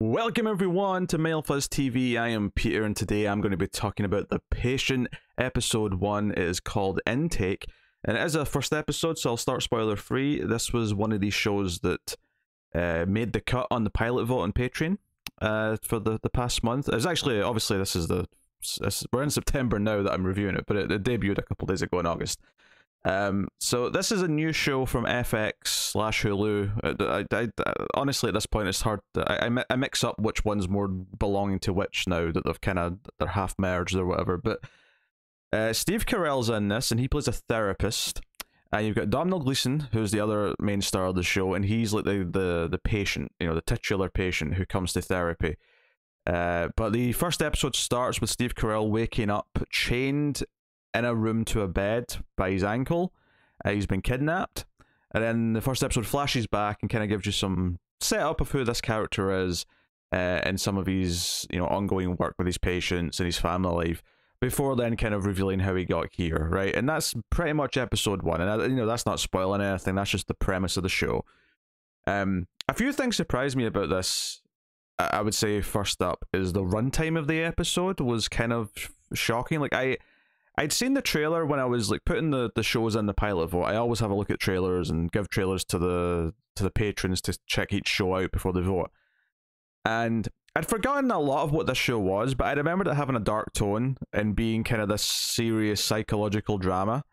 Welcome everyone to MailFuzz TV. I am Peter and today I'm going to be talking about The Patient. Episode 1 is called Intake and it is a first episode, so I'll start spoiler free. This was one of these shows that made the cut on the pilot vote on Patreon for the past month. It's actually, obviously we're in September now that I'm reviewing it, but it debuted a couple days ago in August. So this is a new show from FX/Hulu. Honestly, at this point, it's hard. I mix up which one's more belonging to which now that they're half merged or whatever. But Steve Carrell's in this, and he plays a therapist. And you've got Domhnall Gleeson, who's the other main star of the show, and he's like the patient, the titular patient who comes to therapy. But the first episode starts with Steve Carrell waking up chained in a room to a bed by his ankle. He's been kidnapped, and then the first episode flashes back and kind of gives you some setup of who this character is and some of his ongoing work with his patients and his family life, before then kind of revealing how he got here, right? And that's pretty much episode 1, and that's not spoiling anything, that's just the premise of the show. A few things surprised me about this. I would say first up is the runtime of the episode was kind of shocking. Like I'd seen the trailer when I was like putting the shows in the pilot vote. I always have a look at trailers and give trailers to the patrons to check each show out before they vote. And I'd forgotten a lot of what this show was, but I remembered it having a dark tone and being kind of this serious psychological drama.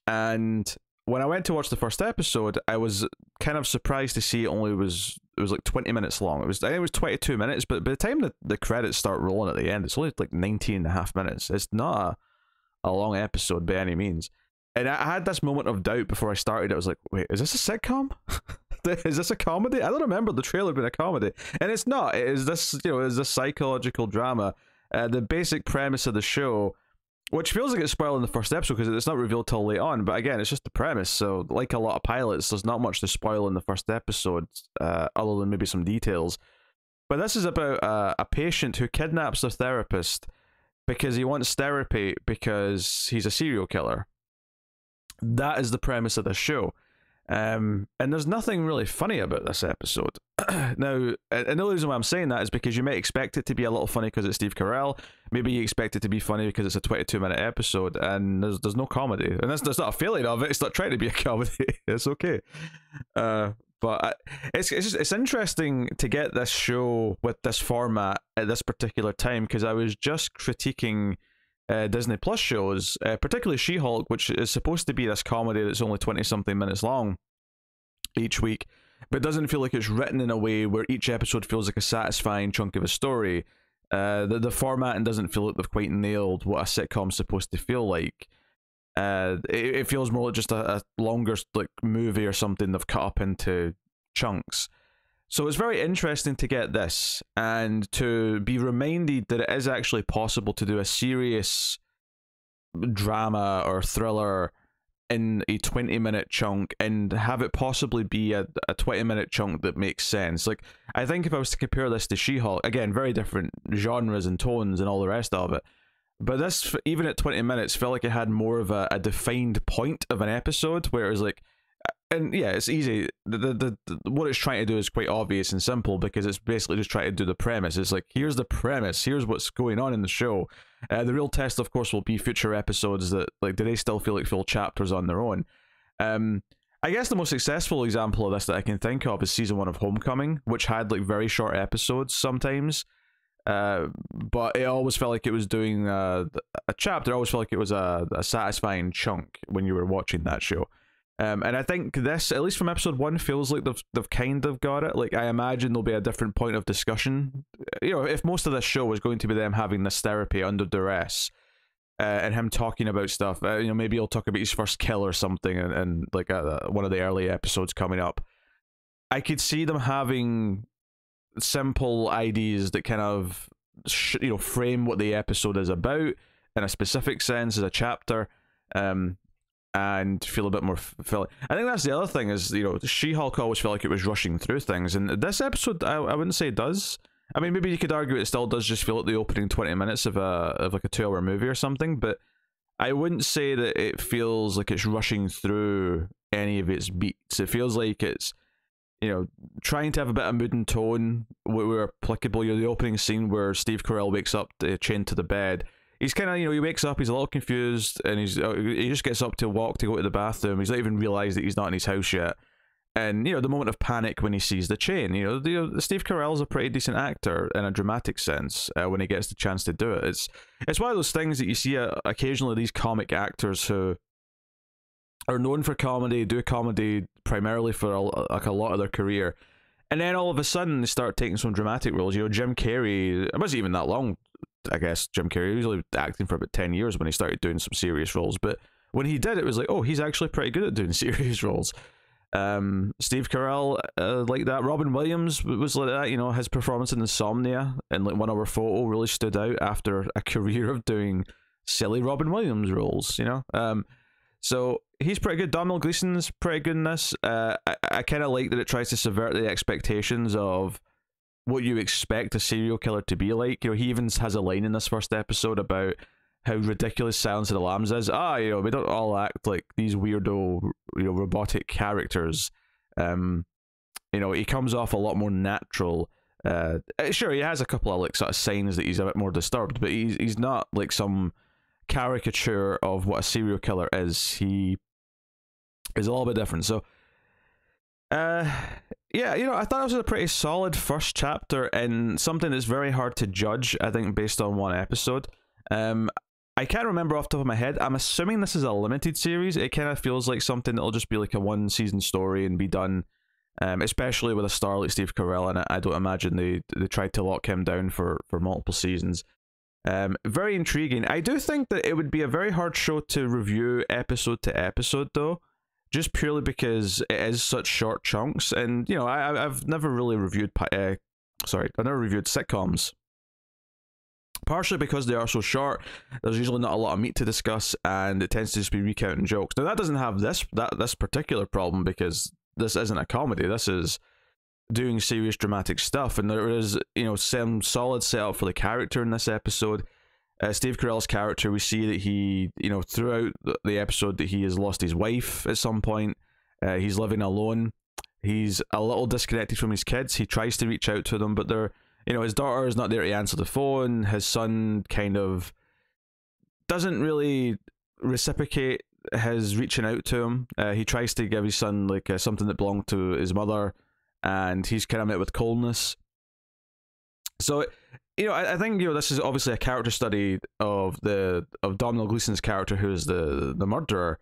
And when I went to watch the first episode, I was kind of surprised to see it was like 20 minutes long. I think it was 22 minutes, but by the time the credits start rolling at the end, it's only like 19.5 minutes. It's not a long episode by any means. And I had this moment of doubt before I started. I was like, wait, is this a sitcom? Is this a comedy? I don't remember the trailer being a comedy. And it's not. It is this, is this psychological drama. The basic premise of the show, which feels like it's spoiled in the first episode because it's not revealed till late on, but again, it's just the premise. So like a lot of pilots, there's not much to spoil in the first episode, other than maybe some details. But this is about a patient who kidnaps their therapist because he wants therapy because he's a serial killer. That is the premise of the show. And there's nothing really funny about this episode. Now, and the reason why I'm saying that is because you may expect it to be a little funny because it's Steve Carell. Maybe you expect it to be funny because it's a 22-minute episode and there's no comedy. And that's not a failing of it. It's not trying to be a comedy. It's okay. But it's interesting to get this show with this format at this particular time, because I was just critiquing Disney Plus shows, particularly She-Hulk, which is supposed to be this comedy that's only 20-something minutes long each week, but doesn't feel like it's written in a way where each episode feels like a satisfying chunk of a story. The formatting doesn't feel like they've quite nailed what a sitcom's supposed to feel like. It feels more like just a longer like movie or something they've cut up into chunks. So it's very interesting to get this and to be reminded that it is actually possible to do a serious drama or thriller in a 20-minute chunk and have it possibly be a 20-minute chunk that makes sense. Like, I think if I was to compare this to She-Hulk, again, very different genres and tones and all the rest of it, but this, even at 20 minutes, felt like it had more of a defined point of an episode, where it was like, and yeah, it's easy. What it's trying to do is quite obvious and simple, because it's basically just trying to do the premise. It's like, here's the premise, here's what's going on in the show. The real test, of course, will be future episodes that, like, do they still feel like full chapters on their own? I guess the most successful example of this that I can think of is season 1 of Homecoming, which had like very short episodes sometimes. But it always felt like it was doing a chapter. It always felt like it was a satisfying chunk when you were watching that show. And I think this, at least from episode 1, feels like they've kind of got it. Like, I imagine there'll be a different point of discussion. If most of this show was going to be them having this therapy under duress, and him talking about stuff, maybe he'll talk about his first kill or something, and like one of the early episodes coming up. I could see them having simple ideas that kind of frame what the episode is about in a specific sense as a chapter, and feel a bit more filling. I think that's the other thing is, She-Hulk always felt like it was rushing through things, and this episode I wouldn't say it does. I mean, maybe you could argue it still does just feel like the opening 20 minutes of like a 2-hour movie or something, but I wouldn't say that it feels like it's rushing through any of its beats. It feels like it's you know, trying to have a bit of mood and tone where applicable. You know, the opening scene where Steve Carell wakes up chained to the bed. He's kind of, you know, he wakes up, he's a little confused, and he just gets up to walk to go to the bathroom. He's not even realised that he's not in his house yet. And, you know, the moment of panic when he sees the chain, Steve Carell's a pretty decent actor in a dramatic sense when he gets the chance to do it. It's one of those things that you see occasionally, these comic actors who are known for comedy, do comedy primarily for a lot of their career, and then all of a sudden they start taking some dramatic roles. You know, Jim Carrey, it wasn't even that long, I guess. Jim Carrey was only acting for about 10 years when he started doing some serious roles, but when he did, it was like, oh, he's actually pretty good at doing serious roles. Steve Carell, like that. Robin Williams was like that. You know, his performance in Insomnia and like 1 Hour Photo really stood out after a career of doing silly Robin Williams roles, you know. So he's pretty good. Domhnall Gleeson's pretty good in this. I kind of like that it tries to subvert the expectations of what you expect a serial killer to be like. You know, he even has a line in this first episode about how ridiculous Silence of the Lambs is. You know, we don't all act like these weirdo, you know, robotic characters. You know, he comes off a lot more natural. Sure, he has a couple of like sort of signs that he's a bit more disturbed, but he's not like some caricature of what a serial killer is. He is a little bit different. So yeah, you know, I thought it was a pretty solid first chapter and something that's very hard to judge, I think, based on one episode. I can't remember off the top of my head. I'm assuming this is a limited series. It kind of feels like something that'll just be like a 1-season story and be done, especially with a star like Steve Carell in it. I don't imagine they tried to lock him down for multiple seasons. Very intriguing. I do think that it would be a very hard show to review episode to episode, though, just purely because it is such short chunks. And, you know, I've never really reviewed I've never reviewed sitcoms, partially because they are so short. There's usually not a lot of meat to discuss, and it tends to just be recounting jokes. Now that doesn't have this particular problem, because this isn't a comedy. This is doing serious dramatic stuff, and there is, you know, some solid setup for the character in this episode. Steve Carell's character, we see that he, you know, throughout the episode, that he has lost his wife at some point. He's living alone. He's a little disconnected from his kids. He tries to reach out to them, but they're, you know, his daughter is not there to answer the phone. His son kind of doesn't really reciprocate his reaching out to him. He tries to give his son like something that belonged to his mother, and he's kind of met with coldness. So, you know, I think, you know, this is obviously a character study of Domhnall Gleeson's character, who is the murderer,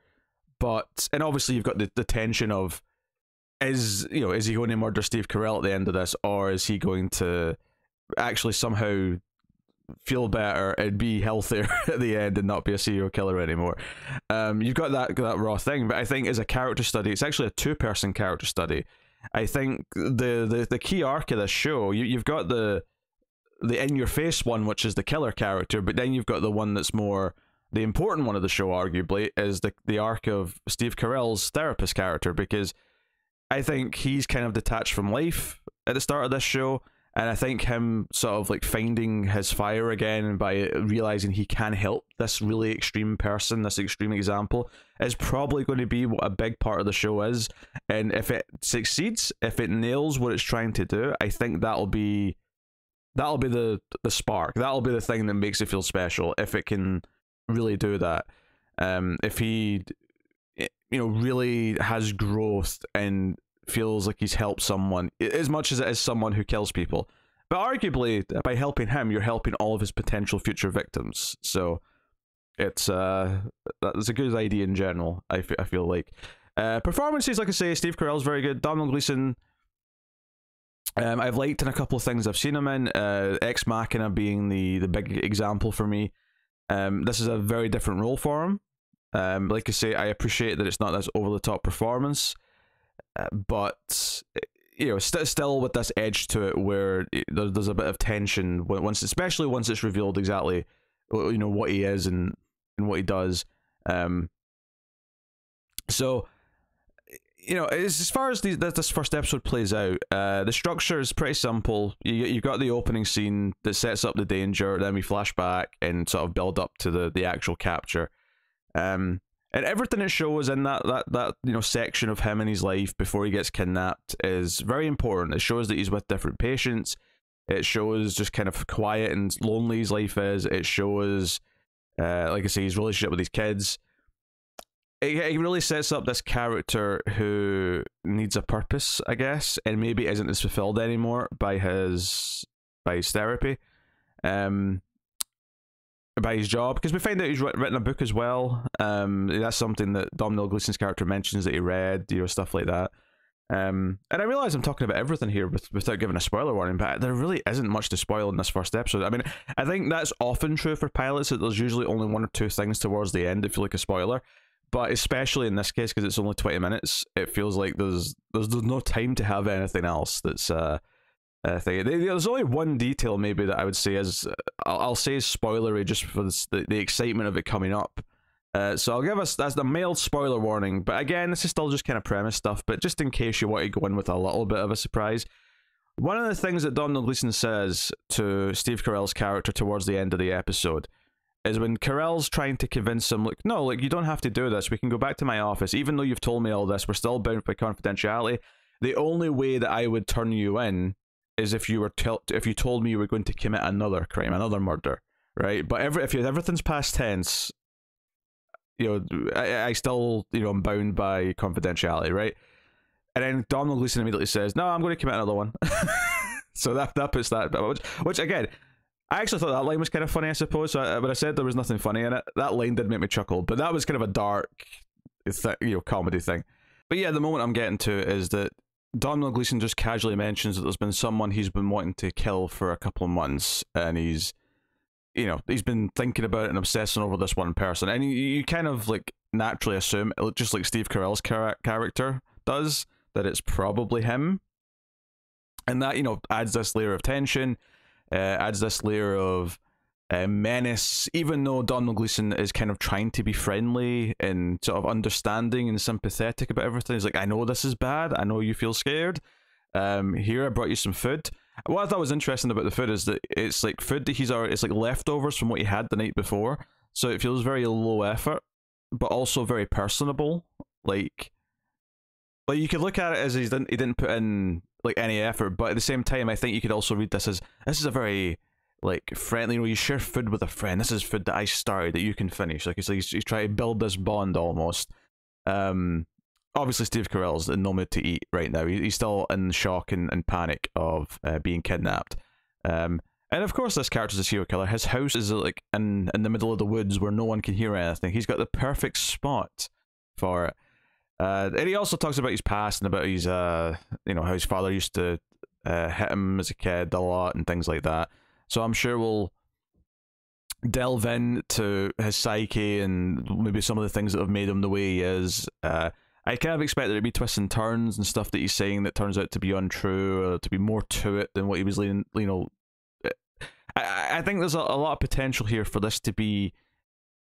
and obviously you've got the tension of, is he going to murder Steve Carell at the end of this, or is he going to actually somehow feel better and be healthier at the end and not be a serial killer anymore? You've got that raw thing, but I think as a character study, it's actually a 2-person character study. I think the key arc of this show, you've got the in-your-face one, which is the killer character, but then you've got the one that's more the important one of the show, arguably, is the arc of Steve Carell's therapist character, because I think he's kind of detached from life at the start of this show, and I think him sort of like finding his fire again by realizing he can help this really extreme person, this extreme example, is probably going to be what a big part of the show is. And if it succeeds, if it nails what it's trying to do, I think that'll be the spark. That'll be the thing that makes it feel special, if it can really do that. If he, you know, really has growth and feels like he's helped someone, as much as it is someone who kills people. But arguably, by helping him, you're helping all of his potential future victims. So it's that's a good idea in general, I feel like. Performances, like I say, Steve Carell's very good. Domhnall Gleeson, I've liked in a couple of things I've seen him in. Ex Machina being the big example for me. This is a very different role for him. Like I say, I appreciate that it's not this over-the-top performance, but, you know, still with this edge to it where there's a bit of tension, especially once it's revealed exactly, you know, what he is and what he does. So, you know, as far as this first episode plays out, the structure is pretty simple. You've got the opening scene that sets up the danger, then we flash back and sort of build up to the actual capture. And And everything it shows in that you know, section of him and his life before he gets kidnapped is very important. It shows that he's with different patients. It shows just kind of quiet and lonely his life is. It shows, like I say, his relationship with his kids. It really sets up this character who needs a purpose, I guess, and maybe isn't as fulfilled anymore by his therapy, by his job, because we find out he's written a book as well. That's something that Domhnall Gleeson's character mentions that he read, you know, stuff like that. And I realize I'm talking about everything here without giving a spoiler warning, but there really isn't much to spoil in this first episode. I mean, I think that's often true for pilots, that there's usually only one or two things towards the end that feel like a spoiler. But especially in this case, because it's only 20 minutes, it feels like there's no time to have anything else that's thing. There's only one detail maybe that I would say is, I'll say is spoilery just for the excitement of it coming up. So I'll give us, that's the mild spoiler warning, but again, this is still just kind of premise stuff, but just in case you want to go in with a little bit of a surprise. One of the things that Domhnall Gleeson says to Steve Carell's character towards the end of the episode is when Carrell's trying to convince him, like, no, like, you don't have to do this, we can go back to my office, even though you've told me all this, we're still bound by confidentiality. The only way that I would turn you in is if you were if you told me you were going to commit another crime, another murder, right? But if everything's past tense, you know, I still, you know, I'm bound by confidentiality, right? And then Domhnall Gleeson immediately says, no, I'm going to commit another one. So that puts that, which again, I actually thought that line was kind of funny, I suppose. So but I said there was nothing funny in it. That line did make me chuckle, but that was kind of a dark, you know, comedy thing. But yeah, the moment I'm getting to is that Domhnall Gleeson just casually mentions that there's been someone he's been wanting to kill for a couple of months, and he's, you know, he's been thinking about it and obsessing over this one person, and you kind of like naturally assume, just like Steve Carell's character does, that it's probably him, and that, you know, adds this layer of tension. Adds this layer of menace, even though Domhnall Gleeson is kind of trying to be friendly and sort of understanding and sympathetic about everything. He's like, I know this is bad, I know you feel scared, here, I brought you some food. What I thought was interesting about the food is that it's like food that it's like leftovers from what he had the night before, so it feels very low effort, but also very personable. Like you could look at it as he didn't put in like any effort, but at the same time, I think you could also read this as, this is a very like friendly, you know, you share food with a friend. This is food that I started that you can finish. Like he's trying to build this bond almost. Obviously Steve Carell's in no mood to eat right now. He's still in shock and panic of being kidnapped. And of course, this character's a serial killer. His house is like in the middle of the woods where no one can hear anything. He's got the perfect spot for it. And he also talks about his past and about his, you know, how his father used to hit him as a kid a lot and things like that. So I'm sure we'll delve into his psyche and maybe some of the things that have made him the way he is. I kind of expect there to be twists and turns and stuff that he's saying that turns out to be untrue, or to be more to it than what he was leaning, you know. I think there's a lot of potential here for this to be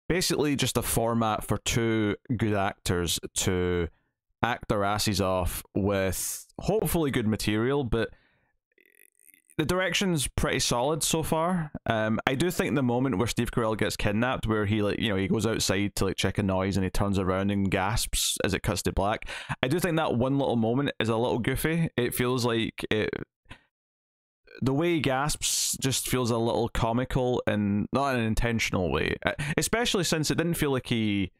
basically just a format for two good actors to act their asses off with hopefully good material, but the direction's pretty solid so far. I do think the moment where Steve Carell gets kidnapped, where he, like, you know, he goes outside to like check a noise and he turns around and gasps as it cuts to black, I do think that one little moment is a little goofy. It feels like the way he gasps just feels a little comical, and not in an intentional way, especially since it didn't feel like he,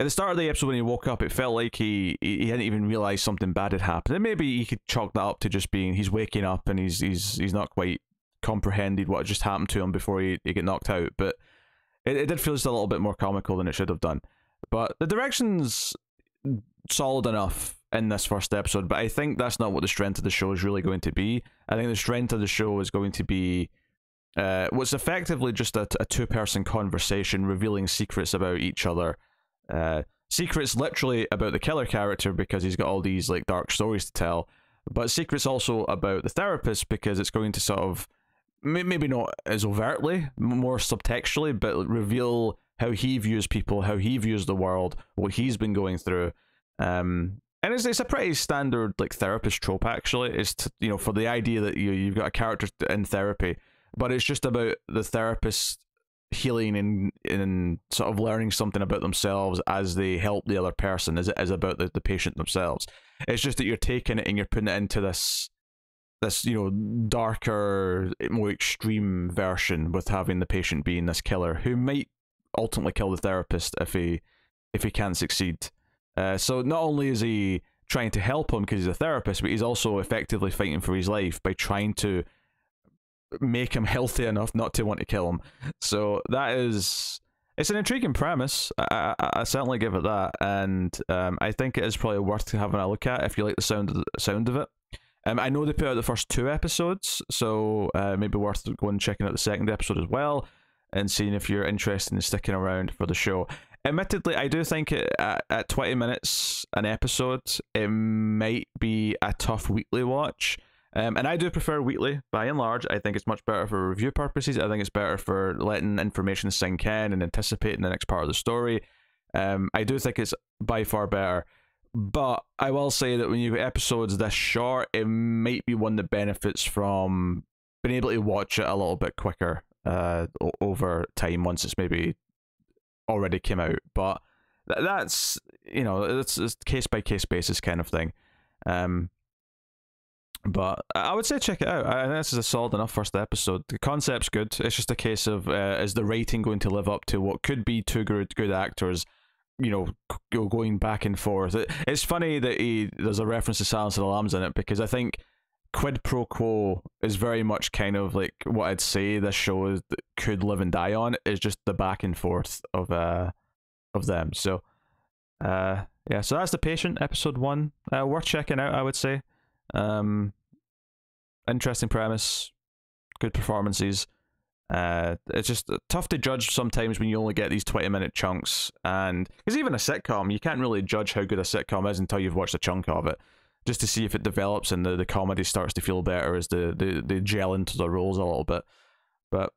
at the start of the episode when he woke up, it felt like he hadn't even realized something bad had happened. And maybe he could chalk that up to just being, he's waking up and he's not quite comprehended what had just happened to him before he get knocked out, but it did feel just a little bit more comical than it should have done. But the direction's solid enough in this first episode, but I think that's not what the strength of the show is really going to be. I think the strength of the show is going to be what's effectively just a two-person conversation revealing secrets about each other. Secrets literally about the killer character because he's got all these like dark stories to tell, but secrets also about the therapist because it's going to sort of, maybe not as overtly, more subtextually, but reveal how he views people, how he views the world, what he's been going through. And it's a pretty standard like therapist trope, actually. It's you know, for the idea that you've got a character in therapy, but it's just about the therapist healing and sort of learning something about themselves as they help the other person as it is about the patient themselves. It's just that you're taking it and you're putting it into this darker, more extreme version, with having the patient being this killer who might ultimately kill the therapist if he can't succeed. So not only is he trying to help him because he's a therapist, but he's also effectively fighting for his life by trying to make him healthy enough not to want to kill him. So it's an intriguing premise. I certainly give it that, and I think it is probably worth having a look at if you like the sound of it. I know they put out the first 2 episodes, so maybe worth going and checking out the second episode as well, and seeing if you're interested in sticking around for the show. Admittedly, I do think at 20 minutes an episode, it might be a tough weekly watch. And I do prefer weekly, by and large. I think it's much better for review purposes. I think it's better for letting information sink in and anticipating the next part of the story. I do think it's by far better. But I will say that when you have episodes this short, it might be one that benefits from being able to watch it a little bit quicker over time once it's maybe already came out. But that's, it's case by case basis kind of thing. But I would say check it out. I think this is a solid enough first episode. The concept's good. It's just a case of is the writing going to live up to what could be 2 good actors, going back and forth. It's funny that there's a reference to Silence of the Lambs in it, because I think quid pro quo is very much kind of like what I'd say this show is, that could live and die on, is just the back and forth of them. So so that's The Patient, episode 1. Worth checking out, I would say. Interesting premise, good performances. It's just tough to judge sometimes when you only get these 20-minute chunks, and because even a sitcom, you can't really judge how good a sitcom is until you've watched a chunk of it, just to see if it develops and the comedy starts to feel better as they gel into the roles a little bit. But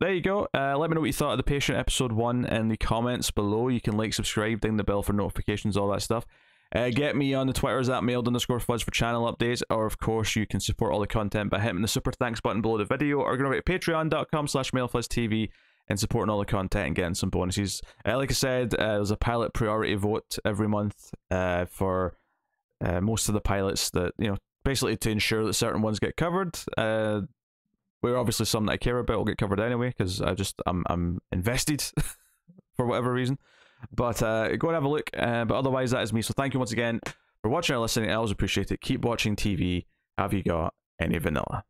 there you go. Let me know what you thought of The Patient episode 1 in the comments below. You can like, subscribe, ding the bell for notifications, all that stuff. Get me on the Twitters at mailed_fuzz for channel updates, or of course you can support all the content by hitting the super thanks button below the video, or going over to patreon.com/mailfuzztv and supporting all the content and getting some bonuses. Like I said, there's a pilot priority vote every month for most of the pilots, that basically to ensure that certain ones get covered. Where obviously some that I care about will get covered anyway, because I'm invested for whatever reason. But go and have a look. But otherwise, that is me. So thank you once again for watching or listening. I always appreciate it. Keep watching TV. Have you got any vanilla?